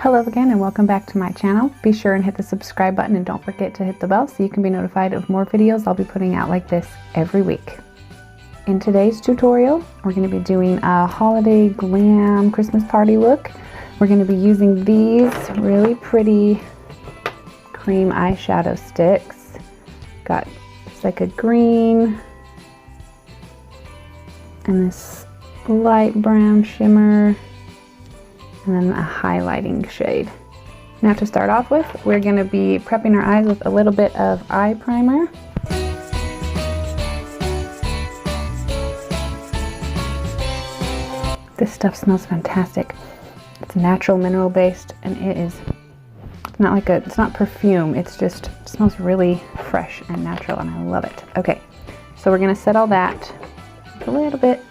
Hello again and welcome back to my channel. Be sure and hit the subscribe button and don't forget to hit the bell so you can be notified of more videos I'll be putting out like this every week. In today's tutorial, we're going to be doing a holiday glam Christmas party look. We're going to be using these really pretty cream eyeshadow sticks. Got just like a green and this light brown shimmer, and then a highlighting shade. Now to start off with, we're going to be prepping our eyes with a little bit of eye primer. This stuff smells fantastic. It's natural mineral based and it's not perfume, it smells really fresh and natural and I love it. Okay, so we're going to set all that with a little bit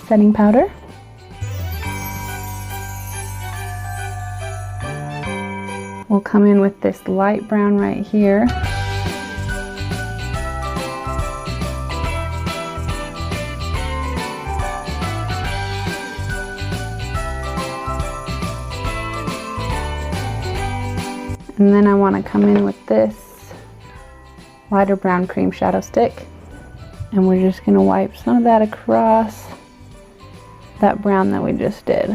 setting powder. We'll come in with this light brown right here. And then I want to come in with this lighter brown cream shadow stick. And we're just going to wipe some of that across that brown that we just did.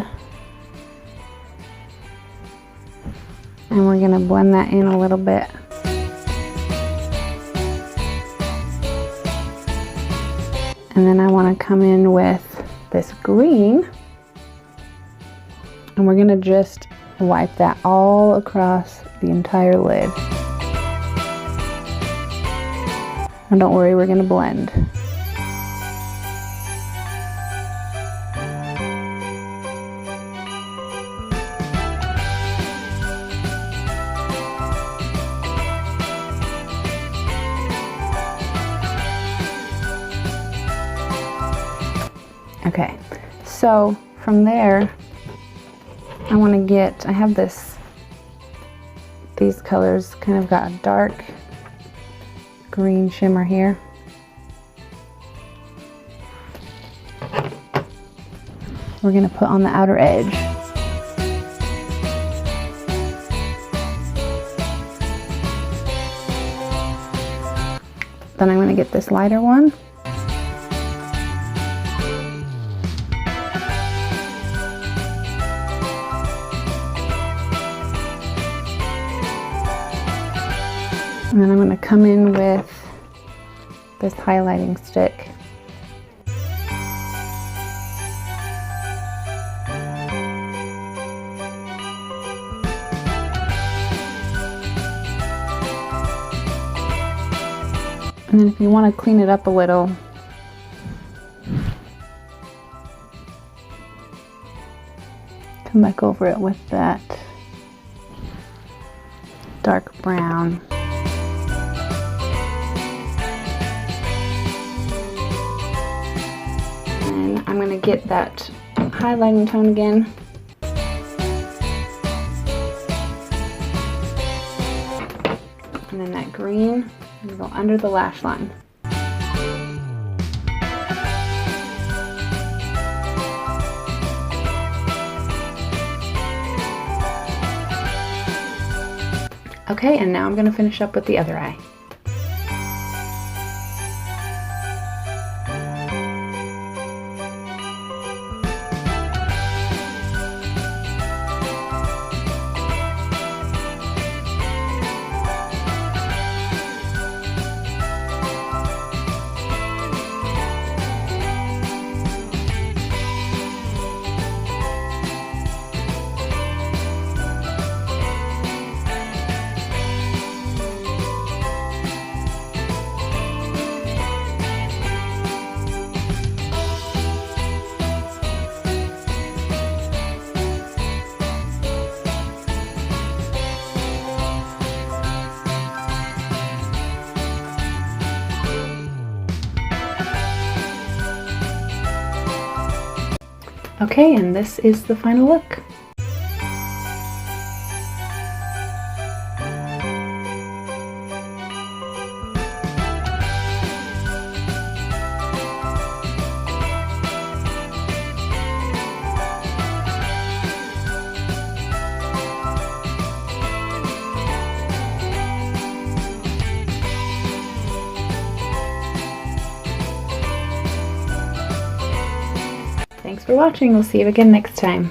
And we're going to blend that in a little bit. And then I want to come in with this green. And we're going to just wipe that all across the entire lid. And don't worry, we're going to blend. Okay, so from there, I have these colors kind of got a dark green shimmer here. We're going to put on the outer edge. Then I'm going to get this lighter one. And then I'm going to come in with this highlighting stick. And then if you want to clean it up a little, come back over it with that dark brown. And I'm going to get that highlighting tone again. And then that green, and go under the lash line. Okay, and now I'm going to finish up with the other eye. Okay, and this is the final look. for watching. We'll see you again next time.